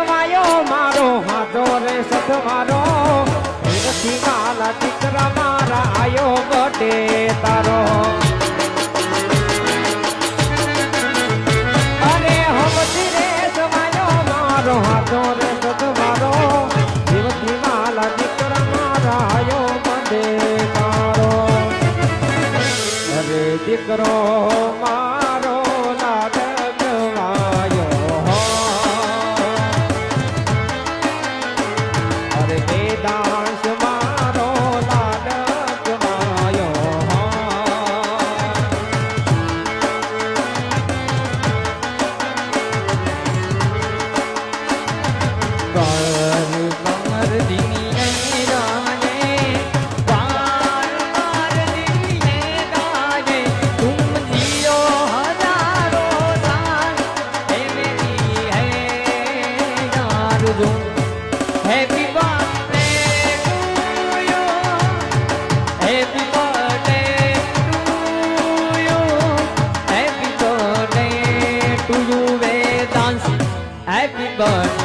સમાયો મારો હાથો રે સત મારો નથી માલા દીકરા મારા આયો બટે તારો અરે હમતી રે સમાયો મારો હાથો રે સત મારો નથી માલા દીકરા મારા આયો બટે તારો અરે દીકરો મારો દાસ મારો લાડક માયો કમર દીને રાને બાર દીને રાને તુમ જીઓ હજારો સાલ હે મેરી હે યાર જો હેપી Happy birthday